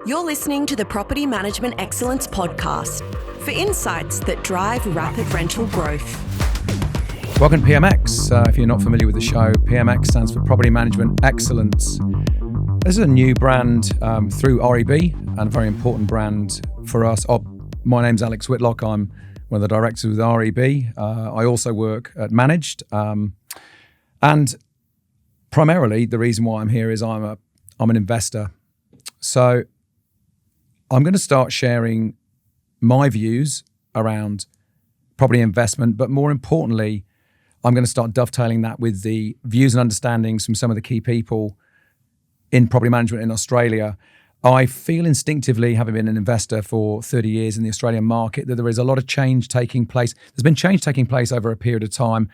You're listening to the Property Management Excellence Podcast for insights that drive rapid rental growth. Welcome to PMX. If you're not familiar with the show, PMX stands for Property Management Excellence. This is a new brand through REB and a very important brand for us. My name's Alex Whitlock. I'm one of the directors with REB. I also work at Managed. And primarily, the reason why I'm here is I'm an investor. So I'm going to start sharing my views around property investment, but more importantly, I'm going to start dovetailing that with the views and understandings from some of the key people in property management in Australia. I feel instinctively, having been an investor for 30 years in the Australian market, that there is a lot of change taking place. There's been change taking place over a period of time,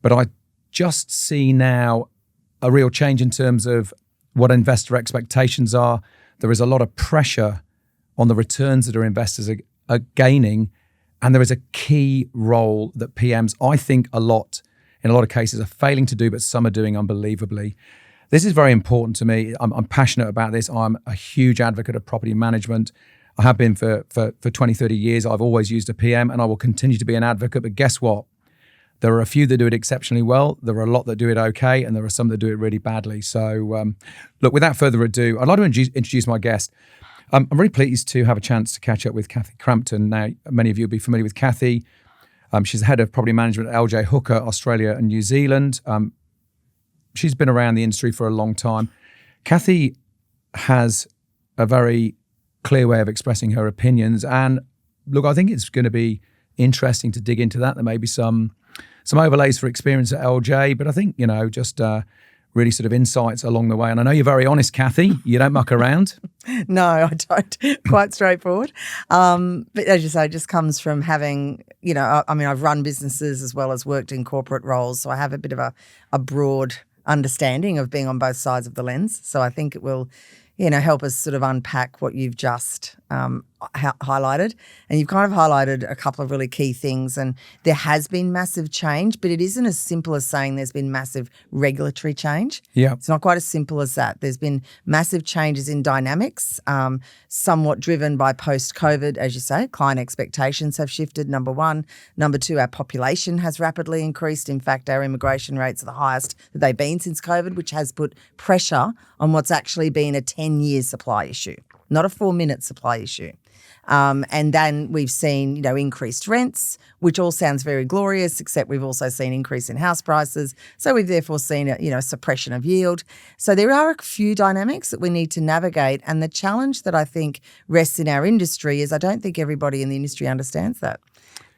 but I just see now a real change in terms of what investor expectations are. There is a lot of pressure on the returns that our investors are gaining, and there is a key role that PMs, I think in a lot of cases, are failing to do, but some are doing unbelievably. This is very important to me. I'm passionate about this. I'm a huge advocate of property management. I have been for 20, 30 years. I've always used a PM, and I will continue to be an advocate, but guess what? There are a few that do it exceptionally well. There are a lot that do it okay, and there are some that do it really badly. So, look, without further ado, I'd like to introduce my guest. I'm really pleased to have a chance to catch up with Cathie Crampton. Now, many of you will be familiar with Cathie. She's the head of property management at LJ Hooker, Australia and New Zealand. She's been around the industry for a long time. Cathie has a very clear way of expressing her opinions. And look, I think it's going to be interesting to dig into that. There may be some overlays for experience at LJ, but I think, just really sort of insights along the way. And I know you're very honest, Cathie. You don't muck around. No, I don't. Quite straightforward. But as you say, it just comes from having, I've run businesses as well as worked in corporate roles. So I have a bit of a broad understanding of being on both sides of the lens. So I think it will, help us sort of unpack what you've just highlighted. And you've kind of highlighted a couple of really key things. And there has been massive change, but it isn't as simple as saying there's been massive regulatory change. Yeah. It's not quite as simple as that. There's been massive changes in dynamics, somewhat driven by post-COVID, as you say. Client expectations have shifted, number one. Number two, our population has rapidly increased. In fact, our immigration rates are the highest that they've been since COVID, which has put pressure on what's actually been a 10-year supply issue, not a 4-minute supply issue. And then we've seen, increased rents, which all sounds very glorious, except we've also seen increase in house prices. So we've therefore seen a suppression of yield. So there are a few dynamics that we need to navigate. And the challenge that I think rests in our industry is I don't think everybody in the industry understands that.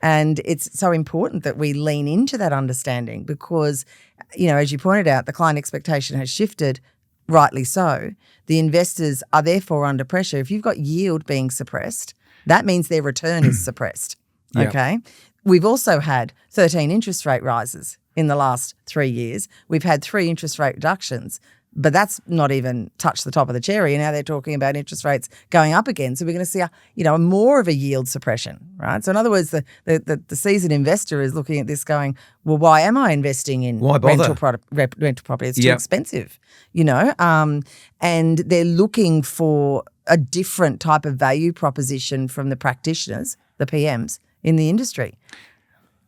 And it's so important that we lean into that understanding because, as you pointed out, the client expectation has shifted. Rightly so. The investors are therefore under pressure. If you've got yield being suppressed, that means their return is suppressed. Yep. Okay. We've also had 13 interest rate rises in the last 3 years. We've had 3 interest rate reductions, but that's not even touched the top of the cherry. And now they're talking about interest rates going up again. So we're going to see a more of a yield suppression, right? So in other words, the seasoned investor is looking at this going, well, why am I investing in rental property? It's too expensive, and they're looking for a different type of value proposition from the practitioners, the PMs in the industry.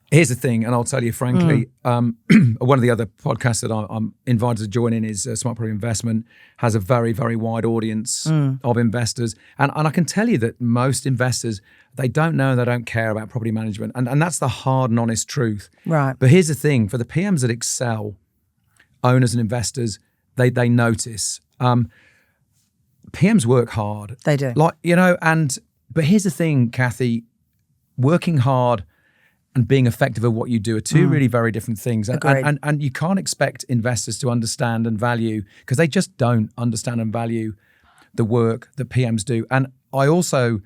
Here's the thing, and I'll tell you frankly, one of the other podcasts that I'm invited to join in is Smart Property Investment, has a very, very wide audience of investors. And I can tell you that most investors, they don't know and they don't care about property management. And that's the hard and honest truth. Right. But here's the thing, for the PMs that excel, owners and investors, they notice. PMs work hard. They do. But here's the thing, Cathie, working hard and being effective at what you do are two really very different things. And you can't expect investors to understand and value, because they just don't understand and value the work that PMs do. And I also,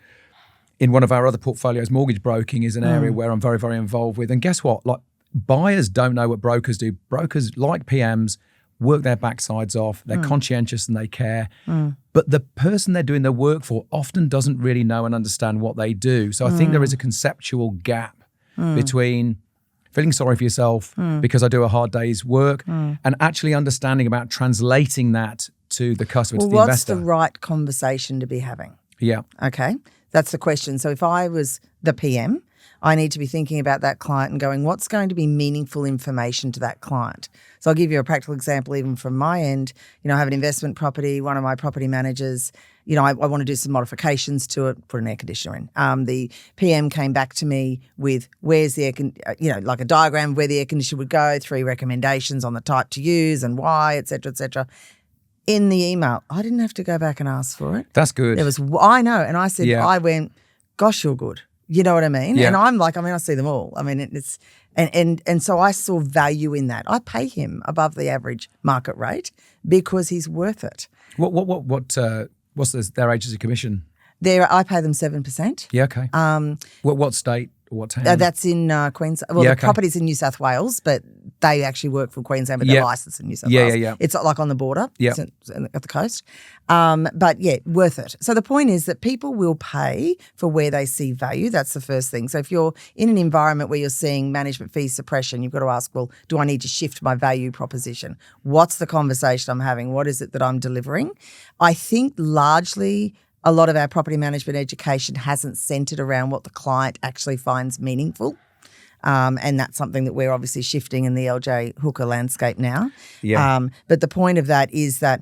in one of our other portfolios, mortgage broking is an area where I'm very, very involved with. And guess what? Like, buyers don't know what brokers do. Brokers, like PMs, work their backsides off. They're conscientious and they care. But the person they're doing their work for often doesn't really know and understand what they do. So I think there is a conceptual gap between feeling sorry for yourself because I do a hard day's work, and actually understanding about translating that to the customer, to the what's investor. the right conversation to be having? Yeah. Okay, that's the question. So if I was the PM, I need to be thinking about that client and going, what's going to be meaningful information to that client? So I'll give you a practical example even from my end. I have an investment property. One of my property managers, I want to do some modifications to it, put an air conditioner in. The PM came back to me with where's the like a diagram of where the air conditioner would go, 3 recommendations on the type to use and why, et cetera, et cetera. In the email, I didn't have to go back and ask for it. That's good. I know. And I said, I went, gosh, you're good. You know what I mean? Yeah. And I'm like, I see them all. it's and so I saw value in that. I pay him above the average market rate because he's worth it. What's their agency commission? I pay them 7%. Yeah, okay. What state? What town? That's in Queensland. Well, the property's in New South Wales, but they actually work for Queensland, but they're licensed in New South Wales. Yeah. It's like on the border. Yeah. It's at the coast. But worth it. So the point is that people will pay for where they see value. That's the first thing. So if you're in an environment where you're seeing management fee suppression, you've got to ask, well, do I need to shift my value proposition? What's the conversation I'm having? What is it that I'm delivering? I think largely a lot of our property management education hasn't centred around what the client actually finds meaningful. And that's something that we're obviously shifting in the LJ Hooker landscape now. Yeah. But the point of that is that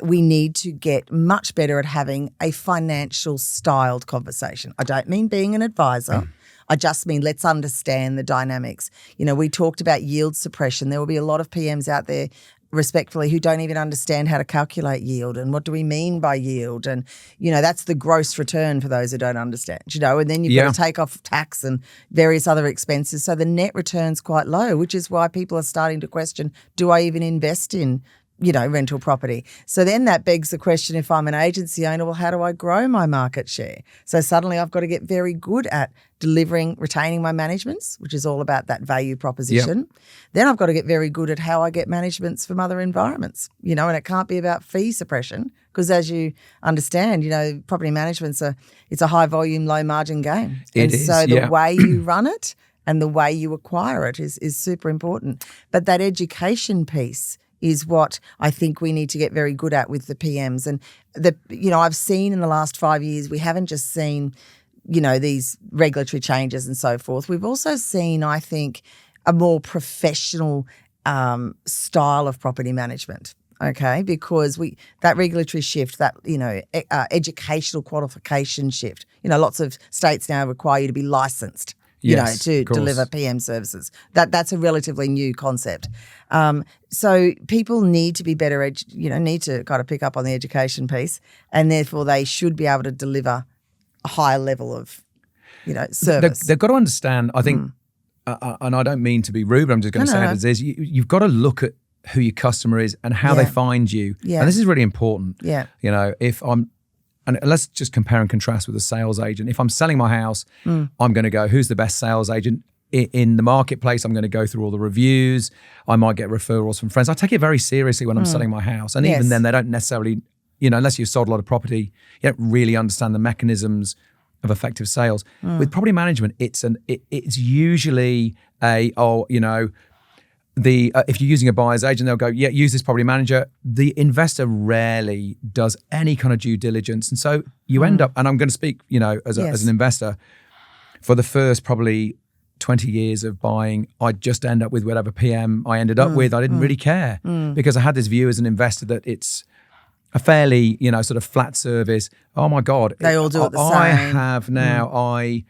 we need to get much better at having a financial styled conversation. I don't mean being an advisor. I just mean let's understand the dynamics. We talked about yield suppression. There will be a lot of PMs out there respectfully who don't even understand how to calculate yield and what do we mean by yield, and that's the gross return for those who don't understand, and then you've got to take off tax and various other expenses, so the net return's quite low, which is why people are starting to question, do I even invest in rental property? So then that begs the question, if I'm an agency owner, well, how do I grow my market share? So suddenly I've got to get very good at retaining my managements, which is all about that value proposition. Yep. Then I've got to get very good at how I get managements from other environments, and it can't be about fee suppression because as you understand, property management's it's a high volume, low margin game. So the way you run it and the way you acquire it is super important. But that education piece is what I think we need to get very good at with the PMs. And I've seen in the last 5 years, we haven't just seen, these regulatory changes and so forth. We've also seen, I think, a more professional style of property management. Okay, because that regulatory shift, that educational qualification shift. Lots of states now require you to be licensed. To deliver PM services. That's a relatively new concept. So people need to be better, need to kind of pick up on the education piece, and therefore they should be able to deliver a higher level of, service. They've got to understand, I think, and I don't mean to be rude, but I'm just going to say it as is, you've got to look at who your customer is and how they find you. Yeah. And this is really important. Yeah. And let's just compare and contrast with a sales agent. If I'm selling my house, I'm going to go, who's the best sales agent in the marketplace? I'm going to go through all the reviews. I might get referrals from friends. I take it very seriously when I'm selling my house. And even then, they don't necessarily, unless you've sold a lot of property, you don't really understand the mechanisms of effective sales. With property management, it's usually if you're using a buyer's agent, they'll go, use this property manager. The investor rarely does any kind of due diligence. And so you end up, and I'm going to speak, as an investor, for the first probably 20 years of buying, I'd just end up with whatever PM I ended up with. I didn't really care because I had this view as an investor that it's a fairly, sort of flat service. Oh my God. They all do it the same. I have now, I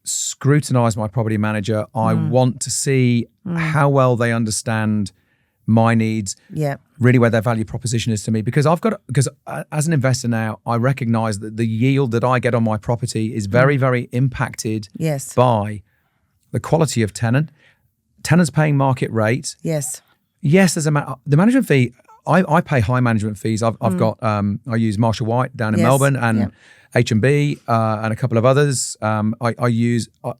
scrutinize my property manager. I want to see how well they understand my needs, really where their value proposition is to me. Because as an investor now, I recognize that the yield that I get on my property is very, very impacted by the quality of tenants paying market rate. Yes, there's the management fee. I pay high management fees. I've got, I use Marshall White down in Melbourne and H&B and a couple of others. I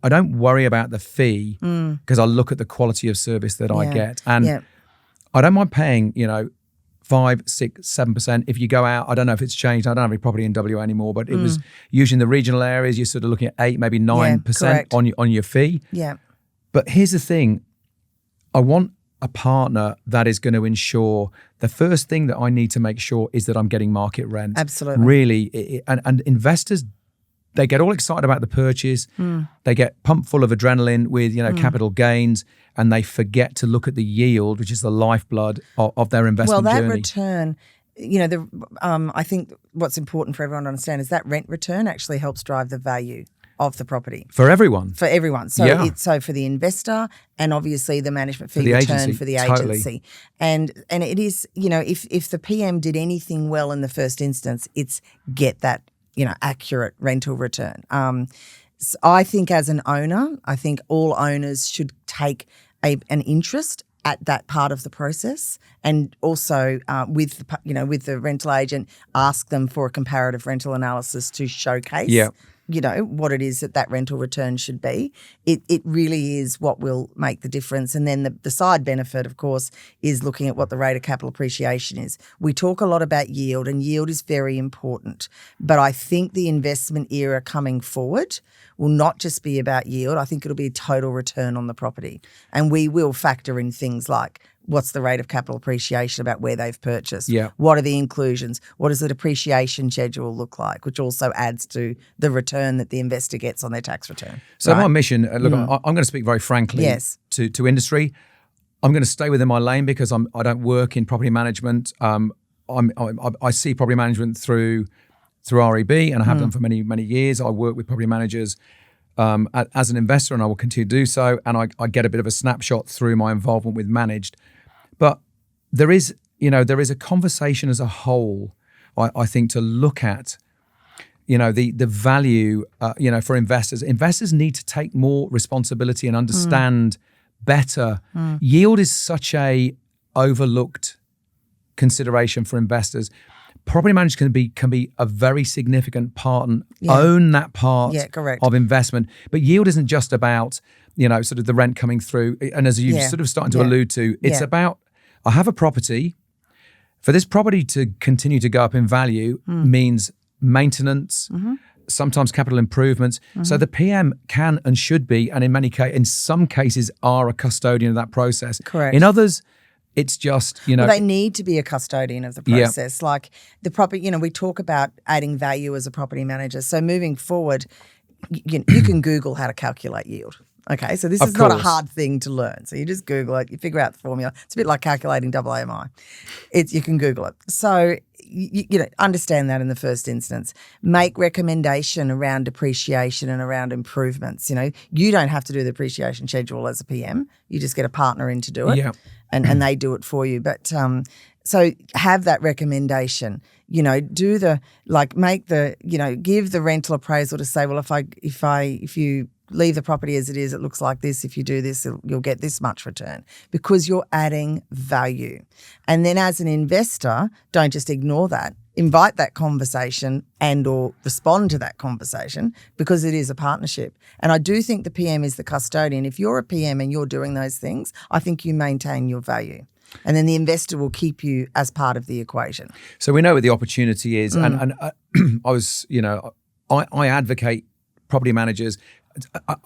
don't worry about the fee because I look at the quality of service that I get. And I don't mind paying, $400 5%, 6%, 7%. If you go out, I don't know if it's changed. I don't have any property in WA anymore, but it was usually in the regional areas, you're sort of looking at 8, maybe 9% on your fee. Yeah. But here's the thing. I want a partner that is going to ensure the first thing that I need to make sure is that I'm getting market rent. Absolutely. Really. And investors, they get all excited about the purchase. They get pumped full of adrenaline with, capital gains, and they forget to look at the yield, which is the lifeblood of their investment journey. Well, that return, I think what's important for everyone to understand is that rent return actually helps drive the value of the property. For everyone. For everyone. So so for the investor and obviously the management fee return for the agency. And it is, if the PM did anything well in the first instance, it's get that, accurate rental return. So I think as an owner, I think all owners should take an interest at that part of the process, and also with the rental agent, ask them for a comparative rental analysis to showcase what it is that rental return should be. It really is what will make the difference. And then the side benefit, of course, is looking at what the rate of capital appreciation is. We talk a lot about yield, and yield is very important. But I think the investment era coming forward will not just be about yield. I think it'll be a total return on the property. And we will factor in things like what's the rate of capital appreciation about where they've purchased? Yeah. What are the inclusions? What does the depreciation schedule look like? Which also adds to the return that the investor gets on their tax return. So my mission, look, I'm going to speak very frankly to industry. I'm going to stay within my lane because I don't work in property management. I see property management through REB, and I have done for many, many years. I work with property managers as an investor, and I will continue to do so. And I get a bit of a snapshot through my involvement with managed. But there is a conversation as a whole, I think, to look at, the value, for investors. Investors need to take more responsibility and understand better. Yield is such a overlooked consideration for investors. Property managers can be a very significant part and own that part of investment. But yield isn't just about, sort of the rent coming through. And as you're sort of starting to allude to, it's about, I have a property. For this property to continue to go up in value means maintenance, sometimes capital improvements. So the PM can and should be, and in some cases are a custodian of that process. Correct. In others, it's just, Well, they need to be a custodian of the process. Like the property, we talk about adding value as a property manager. So moving forward, you can Google how to calculate yield. Okay, so this is not a hard thing to learn. So you just Google it, you figure out the formula. It's a bit like calculating AAMI. You can Google it. So you understand that in the first instance. Make recommendation around depreciation and around improvements. You don't have to do the depreciation schedule as a PM. You just get a partner in to do it, and they do it for you. But so have that recommendation. Do the make the give the rental appraisal to say, well, if you leave the property as it is, it looks like this. If you do this, you'll get this much return, because you're adding value. And then as an investor, don't just ignore that. Invite that conversation and or respond to that conversation, because it is a partnership. And I do think the PM is the custodian. If you're a PM and you're doing those things, I think you maintain your value. And then the investor will keep you as part of the equation. So we know what the opportunity is. And I advocate property managers.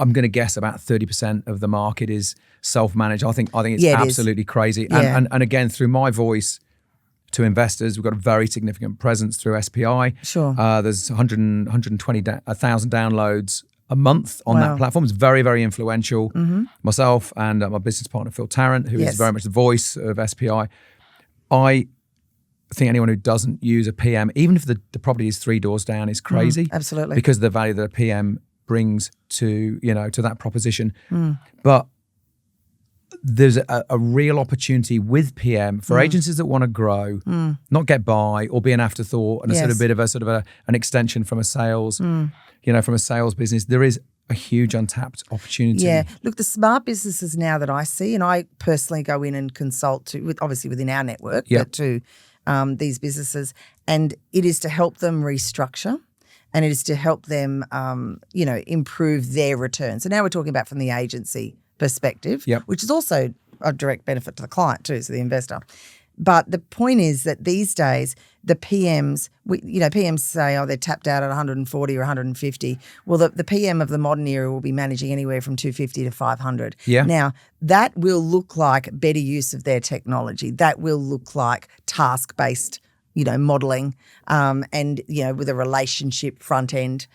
I'm going to guess about 30% of the market is self-managed. I think it's absolutely crazy. And again, through my voice to investors, we've got a very significant presence through SPI. Sure. There's 120,000 downloads a month on that platform. It's very, very influential. Myself and my business partner, Phil Tarrant, who is very much the voice of SPI. I think anyone who doesn't use a PM, even if the property is 3 doors down, is crazy. Absolutely. Because of the value that a PM brings to that proposition. But there's a real opportunity with PM for agencies that want to grow, not get by or be an afterthought and a sort of an extension from a sales, from a sales business. There is a huge untapped opportunity. Yeah. Look, the smart businesses now that I see, and I personally go in and consult obviously within our network, but to these businesses, and it is to help them restructure. And it is to help them, improve their return. So now we're talking about from the agency perspective, which is also a direct benefit to the client too, so the investor. But the point is that these days, the PMs, PMs say, they're tapped out at 140 or 150. Well, the PM of the modern era will be managing anywhere from 250 to 500. Yeah. Now, that will look like better use of their technology. That will look like task-based modeling, and, with a relationship front end.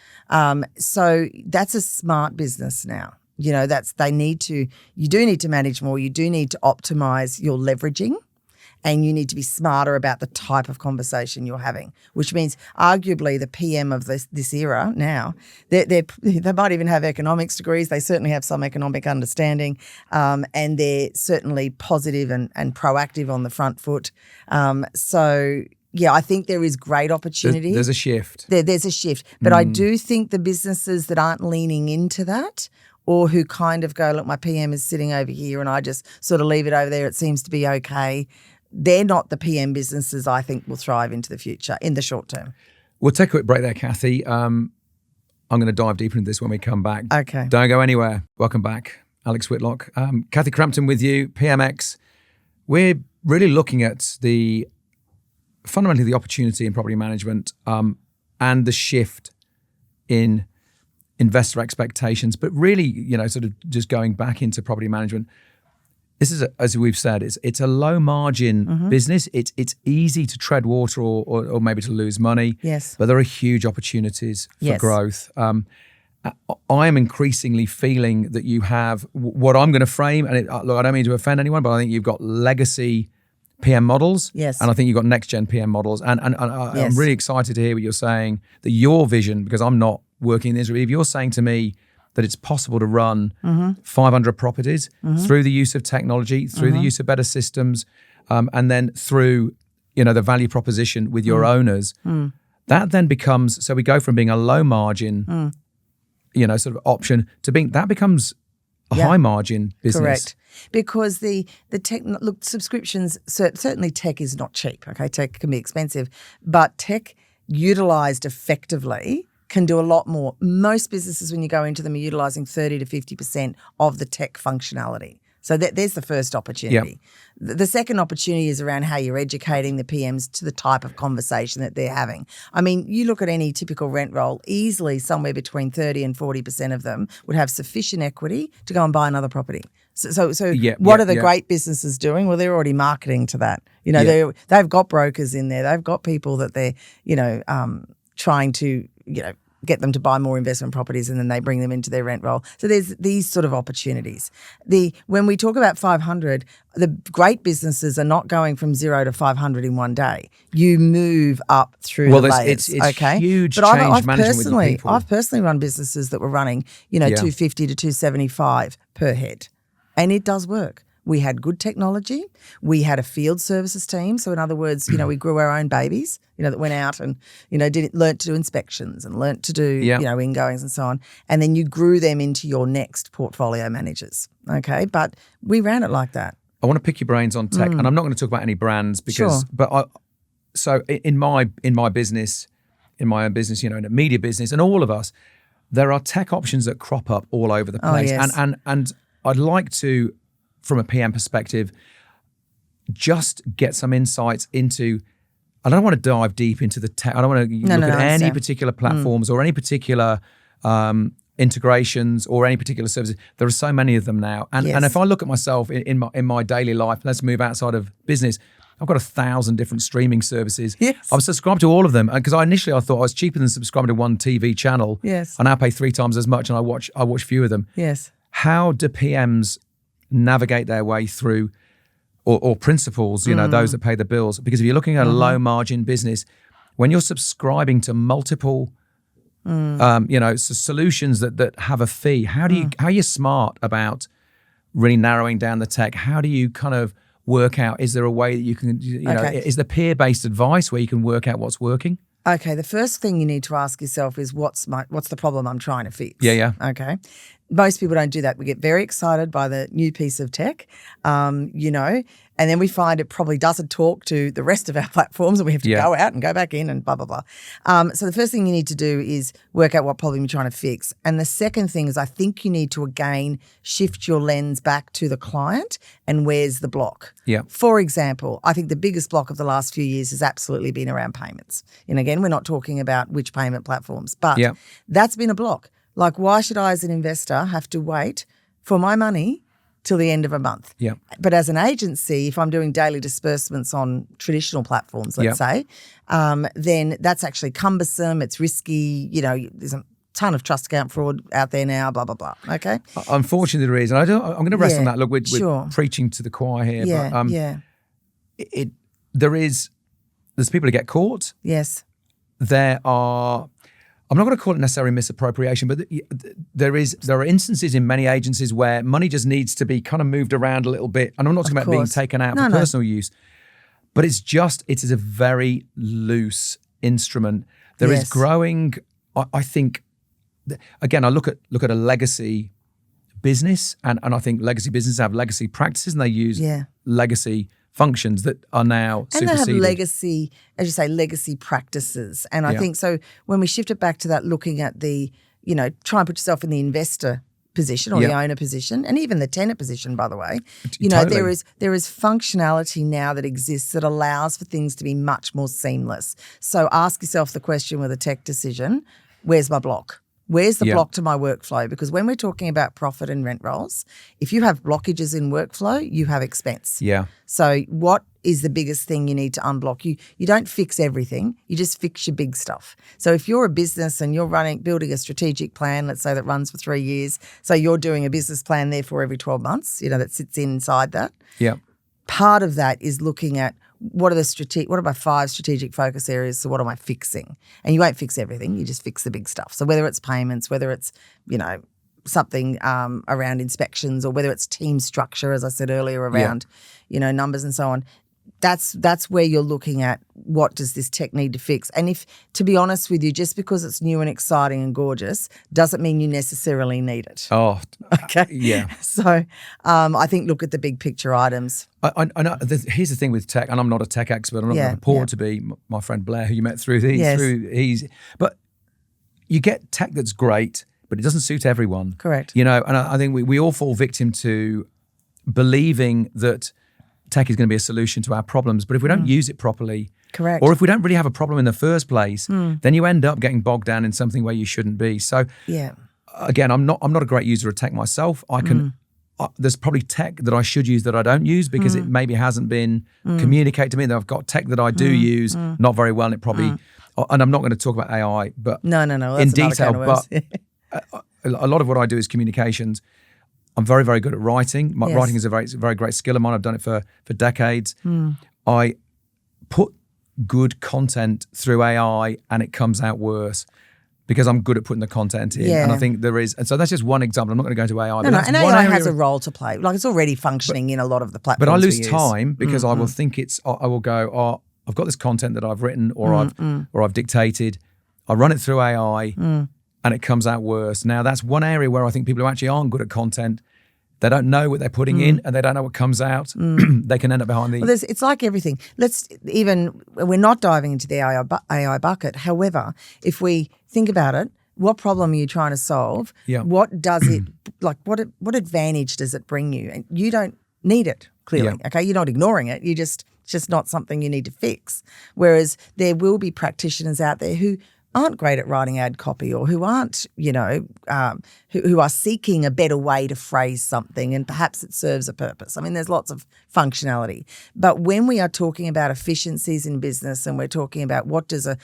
So that's a smart business now. You do need to manage more. You do need to optimize your leveraging, and you need to be smarter about the type of conversation you're having, which means arguably the PM of this era now, they might even have economics degrees. They certainly have some economic understanding, and they're certainly positive and proactive on the front foot. I think there is great opportunity. There's a shift. There's a shift. But I do think the businesses that aren't leaning into that, or who kind of go, look, my PM is sitting over here and I just sort of leave it over there, it seems to be okay, they're not the PM businesses I think will thrive into the future in the short term. We'll take a quick break there, Cathie. I'm going to dive deeper into this when we come back. Okay. Don't go anywhere. Welcome back. Alex Whitlock. Cathie Crampton with you, PMX. We're really looking at fundamentally the opportunity in property management, and the shift in investor expectations, but really, sort of just going back into property management. This is, as we've said, it's a low margin business. It's easy to tread water or maybe to lose money. Yes. But there are huge opportunities for growth. I am increasingly feeling that you have what I'm going to frame, and look, I don't mean to offend anyone, but I think you've got legacy PM models. Yes. And I think you've got next gen PM models. And I'm really excited to hear what you're saying, that your vision, because I'm not working in this, if you're saying to me that it's possible to run 500 properties through the use of technology, through the use of better systems, and then through, the value proposition with your owners, that then becomes, so we go from being a low margin, sort of option to that becomes a high margin business. Correct. Because the tech, look, subscriptions, certainly tech is not cheap, okay? Tech can be expensive, but tech utilised effectively can do a lot more. Most businesses, when you go into them, are utilising 30 to 50% of the tech functionality. So there's the first opportunity. Yep. The second opportunity is around how you're educating the PMs to the type of conversation that they're having. I mean, you look at any typical rent roll, easily somewhere between 30 and 40% of them would have sufficient equity to go and buy another property. So what are the great businesses doing? Well, they're already marketing to that. They've got brokers in there. They've got people that they're, trying to, get them to buy more investment properties, and then they bring them into their rent roll. So there's these sort of opportunities. When we talk about 500, the great businesses are not going from 0 to 500 in one day. You move up through the layers. It's okay? Huge but change management with the people. I've personally run businesses that were running, 250 to 275 per head, and it does work. We had good technology. We had a field services team. So in other words, we grew our own babies, that went out and, learnt to do inspections and learnt to do, ingoings and so on. And then you grew them into your next portfolio managers. Okay. But we ran it like that. I want to pick your brains on tech, and I'm not going to talk about any brands because, so in my business, in own business, in a media business, and all of us, there are tech options that crop up all over the place. Oh, yes. And I'd like to, from a PM perspective, just get some insights into, I don't want to dive deep into the tech. I don't want to look at any particular platforms or any particular integrations or any particular services. There are so many of them now. And if I look at myself in my daily life, let's move outside of business, I've got 1,000 different streaming services. Yes. I've subscribed to all of them because initially I thought I was cheaper than subscribing to one TV channel. Yes. I now pay 3 times as much and I watch few of them. Yes. How do PMs navigate their way through, or principals, those that pay the bills? Because if you're looking at a low margin business, when you're subscribing to multiple, solutions that have a fee, how are you smart about really narrowing down the tech? How do you kind of work out, is there a way that you can, is there peer-based advice where you can work out what's working? Okay, the first thing you need to ask yourself is what's the problem I'm trying to fix? Yeah. Okay. Most people don't do that. We get very excited by the new piece of tech, and And then we find it probably doesn't talk to the rest of our platforms, and we have to go out and go back in and blah, blah, blah. So the first thing you need to do is work out what problem you're trying to fix. And the second thing is I think you need to, again, shift your lens back to the client and where's the block. Yeah. For example, I think the biggest block of the last few years has absolutely been around payments. And again, we're not talking about which payment platforms, but that's been a block. Like, why should I as an investor have to wait for my money till the end of a month? Yeah. But as an agency, if I'm doing daily disbursements on traditional platforms, let's say, then that's actually cumbersome. It's risky. You know, there's a ton of trust account fraud out there now, blah, blah, blah. Okay? Unfortunately, there is. And I'm going to rest on that. Look, we're preaching to the choir here. Yeah, but, there's people who get caught. Yes. There are, I'm not going to call it necessarily misappropriation, but there are instances in many agencies where money just needs to be kind of moved around a little bit. And I'm not talking about being taken out for personal use, but it is a very loose instrument. There is growing, I think, again, I look at a legacy business, and I think legacy businesses have legacy practices, and they use legacy functions that are now superseded. And they have legacy, as you say, legacy practices. And I think so when we shift it back to that, looking at the, you know, try and put yourself in the investor position or the owner position, and even the tenant position, by the way. You know, there is functionality now that exists that allows for things to be much more seamless. So ask yourself the question with a tech decision, where's my block? Where's the block to my workflow? Because when we're talking about profit and rent rolls, if you have blockages in workflow, you have expense. Yeah. So what is the biggest thing you need to unblock? You don't fix everything. You just fix your big stuff. So if you're a business and you're building a strategic plan, let's say that runs for 3 years, so you're doing a business plan therefore every 12 months, you know, that sits inside that. Yeah. Part of that is looking at what are my 5 strategic focus areas, so what am I fixing? And you won't fix everything, you just fix the big stuff. So whether it's payments, whether it's, you know, something around inspections, or whether it's team structure, as I said earlier, around, you know, numbers and so on, that's where you're looking at what does this tech need to fix. And if, to be honest with you, just because it's new and exciting and gorgeous doesn't mean you necessarily need it. Oh, okay. Yeah. So I think look at the big picture items. I know. Here's the thing with tech, and I'm not a tech expert. I'm not going to purport to be. My friend Blair, who you met through these, but you get tech that's great, but it doesn't suit everyone. Correct. You know, and I think we all fall victim to believing that tech is going to be a solution to our problems, but if we don't use it properly, correct, or if we don't really have a problem in the first place, then you end up getting bogged down in something where you shouldn't be. So, again, I'm not a great user of tech myself. I can. There's probably tech that I should use that I don't use because it maybe hasn't been communicated to me. That I've got tech that I do use not very well, and it probably. And I'm not going to talk about AI, but no, in detail. But a lot of what I do is communications. I'm very, very good at writing. Writing is a very great skill of mine. I've done it for decades. I put good content through AI and it comes out worse because I'm good at putting the content in. And I think there is, and so that's just one example. I'm not going to go into AI. And AI has a role to play. Like, it's already functioning in a lot of the platforms. But I lose time because I will think I will go, I've got this content that I've written or I've dictated. I run it through AI. And it comes out worse. Now, that's one area where I think people who actually aren't good at content, they don't know what they're putting in and they don't know what comes out. They can end up behind the... Well, it's like everything. We're not diving into the AI bucket. However, if we think about it, what problem are you trying to solve? Yeah. What does it, like, what advantage does it bring you? And you don't need it, clearly, okay? You're not ignoring it. It's just not something you need to fix. Whereas there will be practitioners out there who aren't great at writing ad copy, or who aren't, you know, who are seeking a better way to phrase something, and perhaps it serves a purpose. I mean, there's lots of functionality. But when we are talking about efficiencies in business, and we're talking about what does a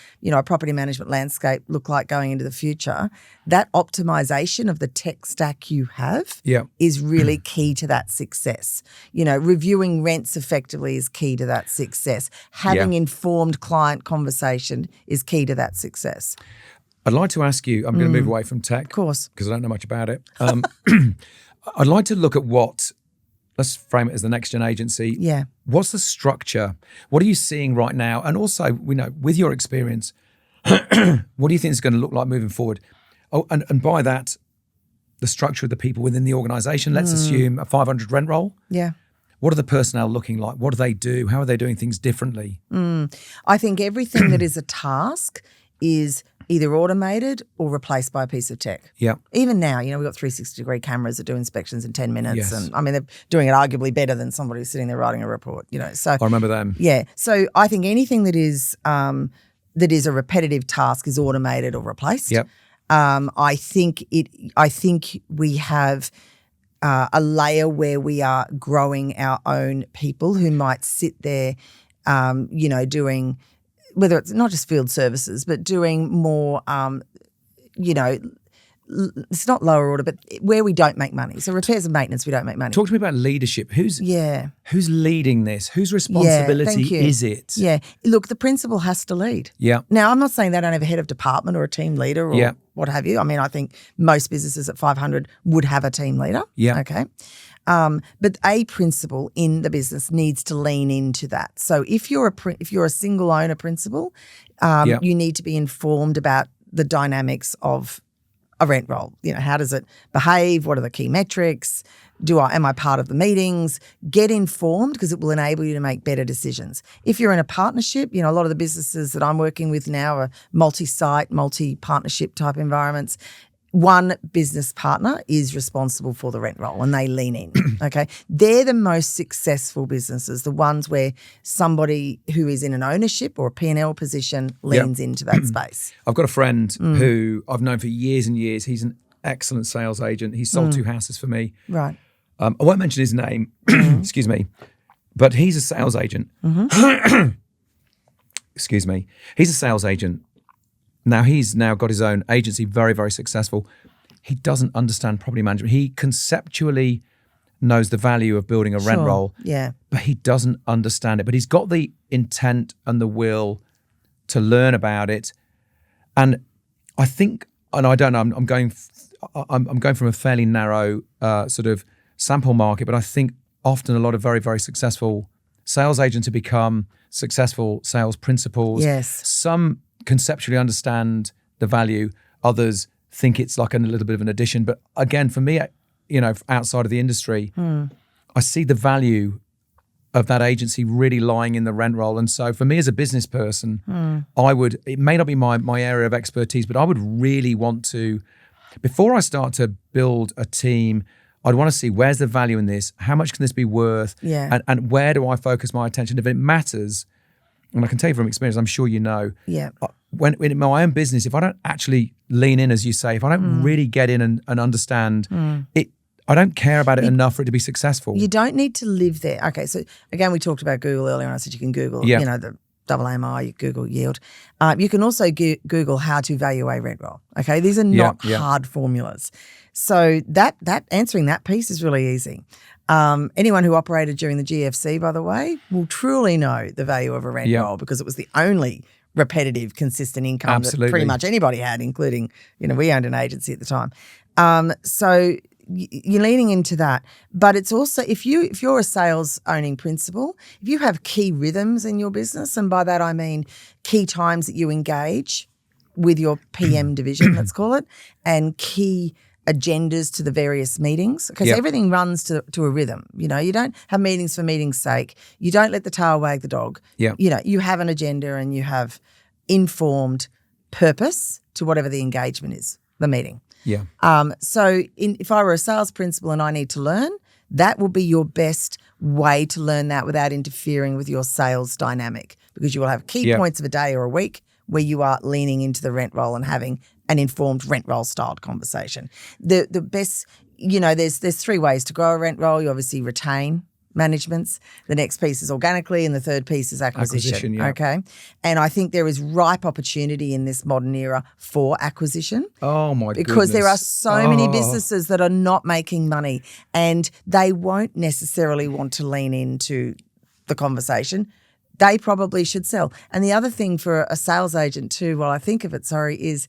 property management landscape look like going into the future, that optimization of the tech stack you have is really key to that success. You know, reviewing rents effectively is key to that success. Having informed client conversation is key to that success. I'd like to ask you, I'm going to move away from tech. Of course. Because I don't know much about it. I'd like to look at let's frame it as the next gen agency. Yeah. What's the structure? What are you seeing right now? And also, with your experience, what do you think it's going to look like moving forward? Oh, and by that, the structure of the people within the organization, let's assume a 500 rent roll. Yeah. What are the personnel looking like? What do they do? How are they doing things differently? I think everything that is a task is either automated or replaced by a piece of tech. Yeah. Even now, we've got 360-degree cameras that do inspections in 10 minutes. Yes. And I mean, they're doing it arguably better than somebody who's sitting there writing a report, So I remember them. Yeah. So I think anything that is a repetitive task is automated or replaced. Yep. I think we have a layer where we are growing our own people who might sit there, doing, whether it's not just field services, but doing more, it's not lower order, but where we don't make money. So repairs and maintenance, we don't make money. Talk to me about leadership. Who's leading this? Whose responsibility is it? Yeah. Look, the principal has to lead. Yeah. Now, I'm not saying they don't have a head of department or a team leader or what have you. I mean, I think most businesses at 500 would have a team leader. Yeah. Okay. But a principal in the business needs to lean into that. So if you're a single owner principal, you need to be informed about the dynamics of a rent roll. How does it behave? What are the key metrics? Am I part of the meetings? Get informed because it will enable you to make better decisions. If you're in a partnership, a lot of the businesses that I'm working with now are multi-site, multi-partnership type environments. One business partner is responsible for the rent roll and they lean in, okay? They're the most successful businesses, the ones where somebody who is in an ownership or a P&L position leans into that space. I've got a friend who I've known for years and years. He's an excellent sales agent. He's sold 2 houses for me. Right. I won't mention his name, excuse me, but he's a sales agent. Excuse me. He's a sales agent. Now, he's now got his own agency, very, very successful. He doesn't understand property management. He conceptually knows the value of building a rent roll, but he doesn't understand it. But he's got the intent and the will to learn about it. And I think, and I don't know, I'm going from a fairly narrow sort of sample market, but I think often a lot of very, very successful sales agents have become successful sales principals. Yes. Some conceptually understand the value. Others think it's like a little bit of an addition. But again, for me, outside of the industry, I see the value of that agency really lying in the rent roll. And so for me as a business person, it may not be my area of expertise, but I would really want to, before I start to build a team, I'd want to see where's the value in this, how much can this be worth, and where do I focus my attention? If it matters, and I can tell you from experience, I'm sure you know, when in my own business, if I don't actually lean in, as you say, if I don't really get in and understand it, I don't care about it enough for it to be successful. You don't need to live there. Okay, so again, we talked about Google earlier, and I said you can Google, the AMI, you Google yield. You can also Google how to value a rent roll. Okay, these are not hard formulas. So that answering that piece is really easy. Anyone who operated during the GFC, by the way, will truly know the value of a rent roll because it was the only repetitive, consistent income that pretty much anybody had, including, we owned an agency at the time. So you're leaning into that. But it's also, if you're a sales owning principal, if you have key rhythms in your business, and by that I mean key times that you engage with your PM division, let's call it, and key agendas to the various meetings, because everything runs to a rhythm. You don't have meetings for meeting's sake. You don't let the tail wag the dog. You have an agenda and you have informed purpose to whatever the engagement is, the meeting. So if I were a sales principal and I need to learn, that will be your best way to learn that without interfering with your sales dynamic, because you will have key points of a day or a week where you are leaning into the rent roll and having an informed rent roll styled conversation. The best, there's 3 ways to grow a rent roll. You obviously retain managements. The next piece is organically, and the third piece is acquisition. Okay. And I think there is ripe opportunity in this modern era for acquisition. Oh my goodness. Because there are so many businesses that are not making money, and they won't necessarily want to lean into the conversation. They probably should sell. And the other thing for a sales agent too, while I think of it, is,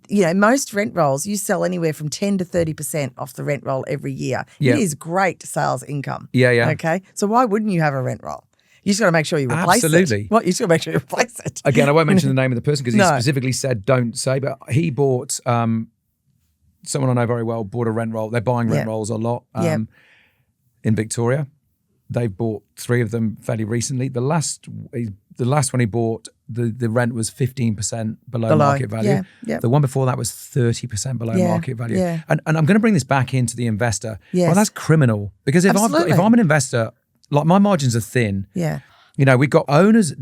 most rent rolls, you sell anywhere from 10 to 30% off the rent roll every year. It is great sales income. Okay. So why wouldn't you have a rent roll? You just got to make sure you replace it. What? You just got to make sure you replace it. Again, I won't mention the name of the person because he specifically said don't say, but he bought, someone I know very well bought a rent roll. They're buying rent rolls a lot in Victoria. they've bought 3 of them fairly recently. The last one he bought, the rent was 15% below market value. Yeah, yeah. The one before that was 30% below market value. Yeah. And I'm going to bring this back into the investor. Yes. Well, that's criminal, because if I'm an investor, like, my margins are thin. Yeah. You know, we've got owners.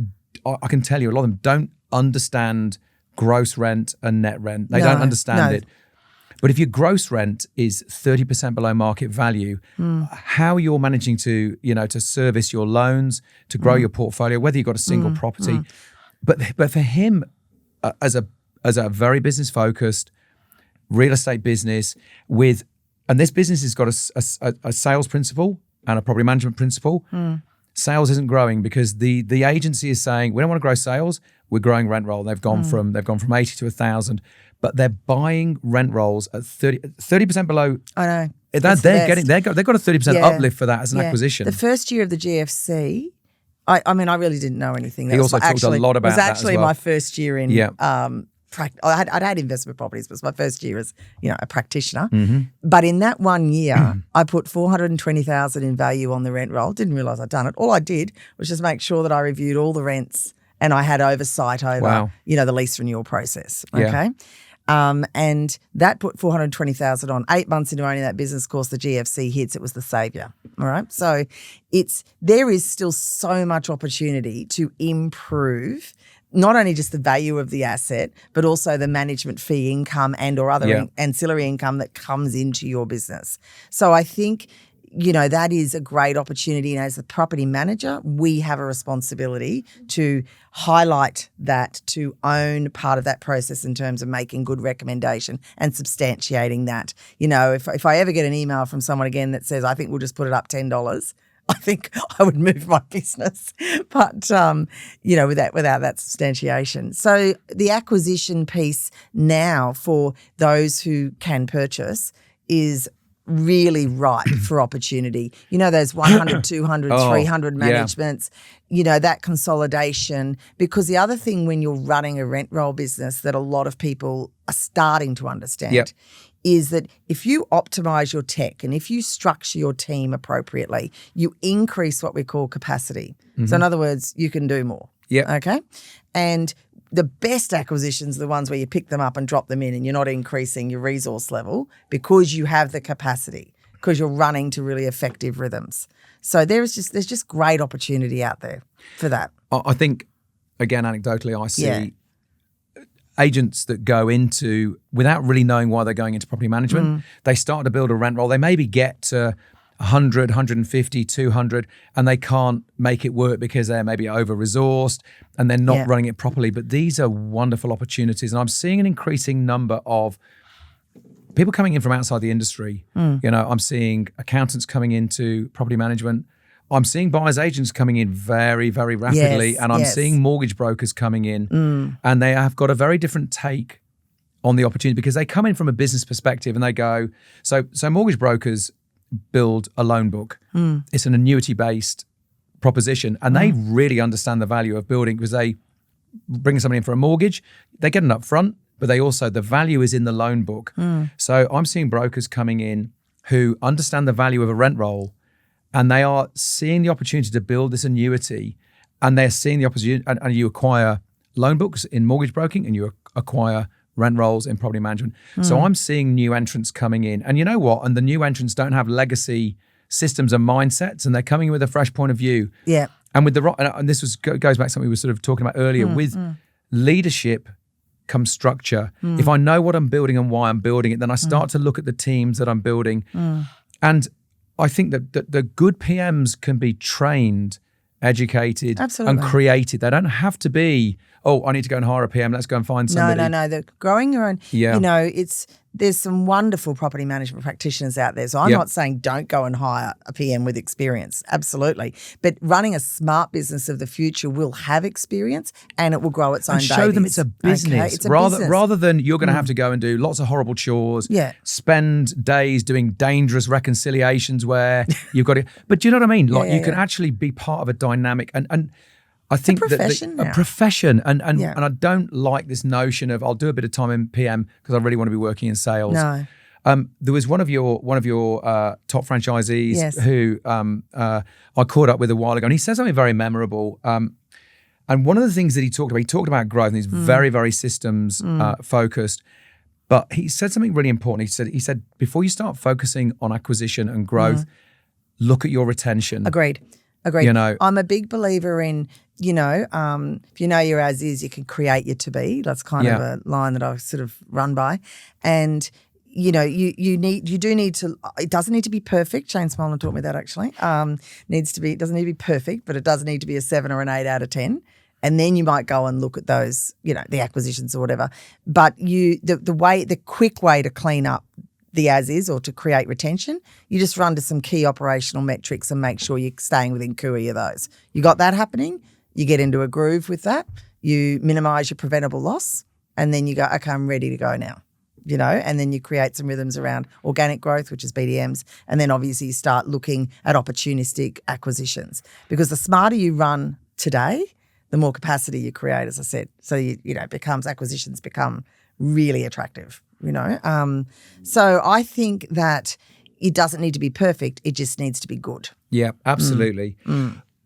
I can tell you, a lot of them don't understand gross rent and net rent. They don't understand it. But if your gross rent is 30% below market value, how you're managing to, to service your loans, to grow your portfolio, whether you've got a single property, but for him, as a very business focused real estate business and this business has got a sales principle and a property management principle. Sales isn't growing because the agency is saying, we don't want to grow sales, we're growing rent roll. They've gone from 80 to 1,000, but they're buying rent rolls at 30% below. I know. They've got a 30% uplift for that as an acquisition. The first year of the GFC, I mean, I really didn't know anything. He also talked a lot about that as well. It was actually my first year in I'd had investment properties, but it was my first year as, a practitioner. But in that 1 year, I put $420,000 in value on the rent roll. Didn't realise I'd done it. All I did was just make sure that I reviewed all the rents and I had oversight over, the lease renewal process. Okay. And that put $420,000 on. 8 months into owning that business, of course, the GFC hits. It was the saviour. All right. So there is still so much opportunity to improve not only just the value of the asset, but also the management fee income and or other ancillary income that comes into your business. So I think, that is a great opportunity. And as the property manager, we have a responsibility to highlight that, to own part of that process in terms of making good recommendation and substantiating that. If I ever get an email from someone again that says, I think we'll just put it up $10, I think I would move my business, but without that substantiation. So the acquisition piece now for those who can purchase is really ripe for opportunity. Those 100, 200, 300 managements, that consolidation. Because the other thing when you're running a rent roll business that a lot of people are starting to understand is that if you optimize your tech and if you structure your team appropriately, you increase what we call capacity. So in other words, you can do more. Okay. And the best acquisitions are the ones where you pick them up and drop them in and you're not increasing your resource level because you have the capacity, because you're running to really effective rhythms. So there's just great opportunity out there for that. I think, again, anecdotally, I see agents that go into, without really knowing why they're going into property management, they start to build a rent roll. They maybe get to 100, 150, 200, and they can't make it work because they're maybe over-resourced and they're not running it properly. But these are wonderful opportunities. And I'm seeing an increasing number of people coming in from outside the industry. I'm seeing accountants coming into property management. I'm seeing buyer's agents coming in very, very rapidly. And I'm seeing mortgage brokers coming in. And they have got a very different take on the opportunity because they come in from a business perspective and they go, so mortgage brokers build a loan book. It's an annuity-based proposition, and they really understand the value of building because they bring somebody in for a mortgage, they get an upfront, but the value is in the loan book. So I'm seeing brokers coming in who understand the value of a rent roll, and they are seeing the opportunity to build this annuity, and they're seeing the opportunity, and you acquire loan books in mortgage broking, and you acquire rent rolls in property management. So I'm seeing new entrants coming in. And you know what? And the new entrants don't have legacy systems and mindsets, and they're coming in with a fresh point of view. Yeah. And with and this goes back to something we were sort of talking about earlier. With leadership comes structure. If I know what I'm building and why I'm building it, then I start to look at the teams that I'm building. And I think that the good PMs can be trained, educated, and created. They don't have to be, I need to go and hire a PM. Let's go and find somebody. No. They're growing your own. Yeah. There's some wonderful property management practitioners out there. So I'm not saying don't go and hire a PM with experience. Absolutely. But running a smart business of the future will have experience and it will grow its own babies. Show them it's a business. Okay? It's a business. Rather than you're going to have to go and do lots of horrible chores, spend days doing dangerous reconciliations where you've got to, but do you know what I mean? Like you can actually be part of a dynamic and I think a profession a profession, and I don't like this notion of I'll do a bit of time in PM because I really want to be working in sales. No. There was one of your top franchisees Yes. who I caught up with a while ago, and he said something very memorable. And one of the things that he talked about growth, and he's very, very systems focused. But he said something really important. He said before you start focusing on acquisition and growth, look at your retention. Agreed. You know, I'm a big believer in, if you know your as is, you can create your to be. That's kind of a line that I sort of run by. And you do need to. It doesn't need to be perfect. Shane Smolin taught me that actually. It doesn't need to be perfect, but it does need to be a 7 or an 8 out of 10. And then you might go and look at those, the acquisitions or whatever. But the quick way to clean up the as is or to create retention, you just run to some key operational metrics and make sure you're staying within CUI of those. You got that happening, you get into a groove with that, you minimise your preventable loss, and then you go, okay, I'm ready to go now. And then you create some rhythms around organic growth, which is BDMs, and then obviously you start looking at opportunistic acquisitions. Because the smarter you run today, the more capacity you create, as I said. So acquisitions become really attractive. So I think that it doesn't need to be perfect. It just needs to be good. Yeah, absolutely.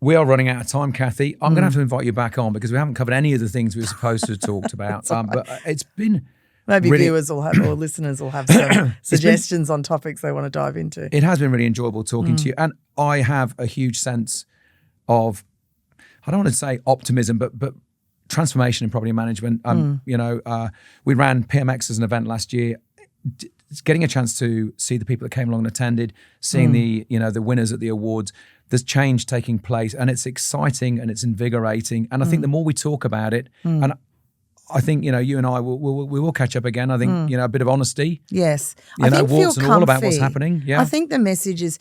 We are running out of time, Cathie. I'm going to have to invite you back on because we haven't covered any of the things we were supposed to have talked about. But it's been maybe really, viewers will have or listeners will have some suggestions on topics they want to dive into. It has been really enjoyable talking to you, and I have a huge sense of, I don't want to say optimism, but transformation in property management. We ran PMX as an event last year. Getting a chance to see the people that came along and attended, seeing the winners at the awards. There's change taking place, and it's exciting and it's invigorating. And I think the more we talk about it, and I think you and I will catch up again. I think a bit of honesty. Yes, I think warts and all about what's happening. Yeah, I think the message is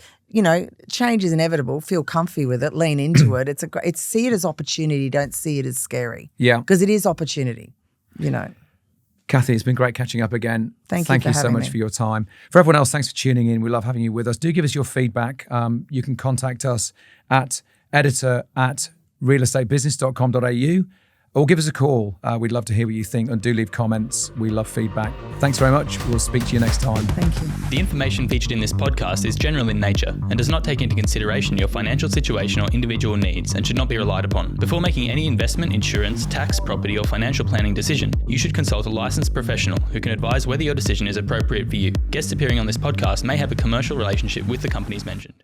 change is inevitable. Feel comfy with it. Lean into it. It's see it as opportunity. Don't see it as scary. Yeah, because it is opportunity. Cathie, it's been great catching up again. Thank you so much for your time. For everyone else, thanks for tuning in. We love having you with us. Do give us your feedback. You can contact us at editor@realestatebusiness.com.au or give us a call. We'd love to hear what you think, and do leave comments. We love feedback. Thanks very much. We'll speak to you next time. Thank you. The information featured in this podcast is general in nature and does not take into consideration your financial situation or individual needs and should not be relied upon. Before making any investment, insurance, tax, property, or financial planning decision, you should consult a licensed professional who can advise whether your decision is appropriate for you. Guests appearing on this podcast may have a commercial relationship with the companies mentioned.